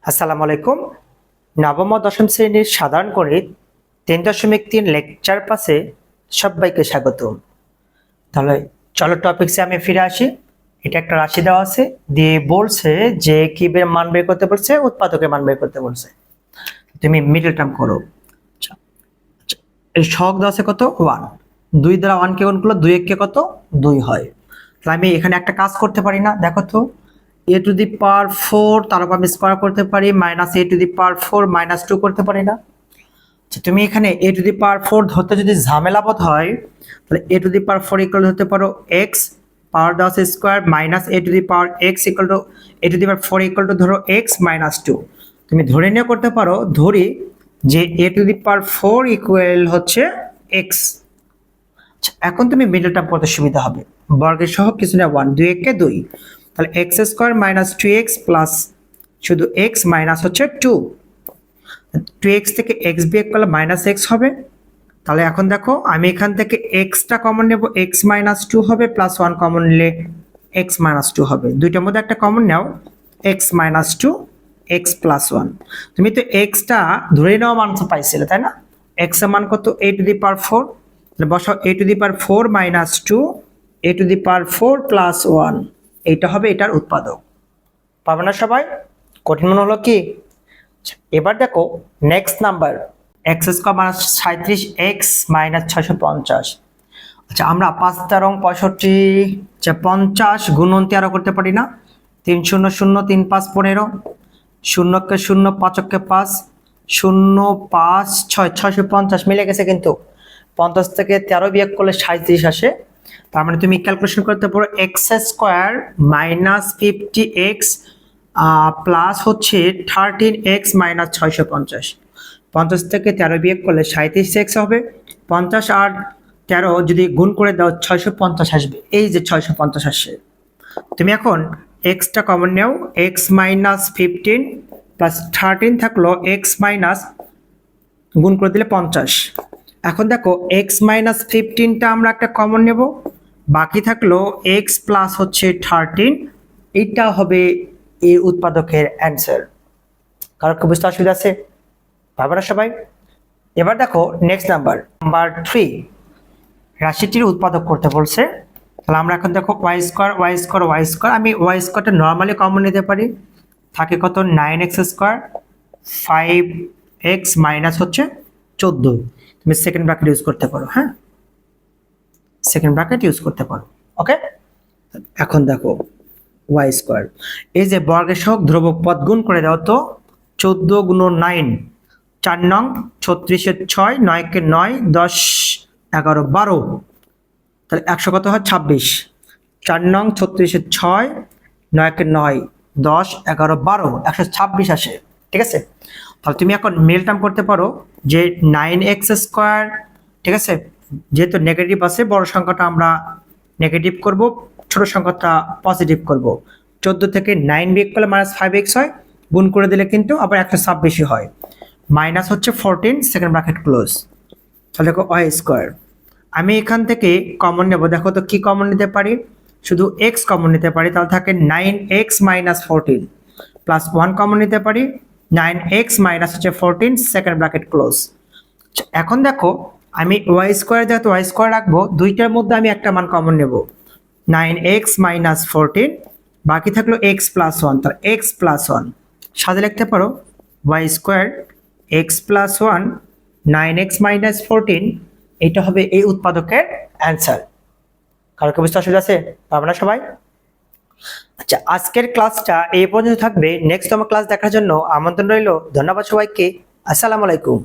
আসসালামু আলাইকুম। নবম ও দশম শ্রেণীর সাধারণ গণিত 3.3 লেকচার পাসে সবাইকে স্বাগতম। তাহলে চলো টপিকসে আমি ফিরে আসি। এটা একটা রাশি দেওয়া আছে, দিয়ে বলছে যে কিউবের মান বের করতে বলছে, উৎপাদকের মান বের করতে বলছে। তুমি মিডল টার্ম করো। আচ্ছা, এই সহগ দেওয়া আছে কত 1, 2 দ্বারা 1 কে গুণ করলে 2 কে কত 2 হয়। তাহলে আমি এখানে একটা কাজ করতে পারি না, দেখো তো a টু দি পাওয়ার 4 তার উপর আমি স্কয়ার করতে পারি, minus a to the power 4 minus 2 করতে পারি না। আচ্ছা, তুমি এখানে a টু দি পাওয়ার 4 ধরতে যদি ঝামেলা বোধ হয়, তাহলে a to the power 4 equal ধরতে পারো x পাওয়ার দাও square minus a to the power x equal to a to the power 4 equal to ধরো x মাইনাস 2। তুমি ধরে নিয়ে করতে পারো, ধরি যে a to the power 4 equal হচ্ছে x। আচ্ছা, এখন তুমি মিডল টার্ম করতে সুবিধা হবে, বর্গের সহগ কিছু না 1, 2 কে 2, তাহলে x square minus 2x plus শুধু x মাইনাস হচ্ছে 2, 2x থেকে x বিয়োগ করলে মাইনাস x হবে। তাহলে এখন দেখো আমি এখান থেকে xটা কমন নেব, x মাইনাস 2 হবে, প্লাস 1 কমন নিলে x মাইনাস 2 হবে। দুইটার মধ্যে একটা কমন নাও, x মাইনাস 2 x প্লাস 1। তুমি তো xটা ধরে নেওয়া মান পাইছিলে তাই না, x এর মান কত a টু দি পাওয়ার 4, তাহলে বসাও a to the power 4 minus 2 a to the power 4 plus 1, এইটা হবে এটার উৎপাদক। পাবে না সবাই? কঠিন মনে হলো কি? এবার দেখো next number x square minus 37x minus 650। আচ্ছা, আমরা 5 তেরং 65 50 গুণন 13 করতে পারি না? 3 0 0 3 5 15, 0 কে 0 5 কে 5 0 5 6 650 মিলে গেছে, কিন্তু 50 থেকে 13 বিয়োগ করলে 37 আসে। তার মানে তুমি ক্যালকুলেশন করতে পারো x square minus 50x plus হচ্ছে 13x মাইনাস 650। 50 থেকে 13 বিয়োগ করলে 37x হবে, 50 আর 13 যদি গুণ করে দাও 650 আসবে, এই যে 650 আসে। তুমি এখন এক্সটা কমন নাও, x মাইনাস 15 প্লাস 13 থাকলো x মাইনাস গুণ করে দিলে 50। এখন দেখো x মাইনাস 15টা আমরা একটা কমন নেব, বাকি থাকলো x প্লাস হচ্ছে 13, এইটা হবে এই উৎপাদকের অ্যান্সার। কারো কি বুঝতে অসুবিধা আছে? পাবে না সবাই? এবার দেখো নেক্সট নাম্বার 3, রাশিটির উৎপাদক করতে বলছে। তাহলে আমরা এখন দেখো Y square Y square Y square, আমি ওয়াই স্কোয়ারটা নর্মালি কমন নিতে পারি, থাকে কত 9x স্কোয়ার 5x মাইনাস হচ্ছে 14। তুমি সেকেন্ড ব্র্যাকেট ইউজ করতে পারো, হ্যাঁ সেকেন্ড ব্র্যাকেট ইউজ করতে পারো, ওকে। এখন দেখো ওয়াই স্কোয়ার, এই যে বর্গের সহগ ধ্রুবক পদ গুণ করে দাও তো, 14 গুণ 9 4 নং 36 এর 6 9 কে 9 10 11 12, তাহলে 100 কত হয় 26। 4 নং 36 এর 6 9 কে 9 10 11 12 126 আসে, ঠিক আছে। তাহলে তুমি এখন মিল টার্ম করতে পারো যে 9x স্কোয়ার, ঠিক আছে, যেহেতু নেগেটিভ আছে বড় সংখ্যাটা আমরা নেগেটিভ করব, ছোট সংখ্যাটা পজিটিভ করব। 14 থেকে 9 বিয়োগ করলে মাইনাস 5x হয়, গুণ করে দিলে কিন্তু আবার 126 হয়, মাইনাস হচ্ছে 14 সেকেন্ড ব্র্যাকেট ক্লোজ। তাহলে দেখো ওয়াই স্কোয়ার, আমি এখান থেকে কমন নেব, দেখো তো কি কমন নিতে পারি, শুধু x কমন নিতে পারি, তাহলে থাকে 9x মাইনাস 14 প্লাস 1 কমন নিতে পারি, 9x মাইনাস হচ্ছে 14 সেকেন্ড ব্র্যাকেট ক্লোজ। এখন দেখো আমি ওয়াই স্কোয়ার যেহেতু ওয়াই স্কোয়ার রাখবো, দুইটার মধ্যে আমি একটা মান কমন নেব, 9x মাইনাস 14, বাকি থাকলো x প্লাস 1, তাহলে x প্লাস 1 সাথে লিখতে পারো Y square x plus 1 9x minus 14, এটা হবে এই উৎপাদকের অ্যান্সার। কারো কি বুঝতে অসুবিধা আছে? পারবে না সবাই? আচ্ছা, আজকের ক্লাসটা এই পর্যন্ত থাকবে, নেক্সট আমার ক্লাস দেখার জন্য আমন্ত্রণ রইল। ধন্যবাদ সবাইকে, আসসালামু আলাইকুম।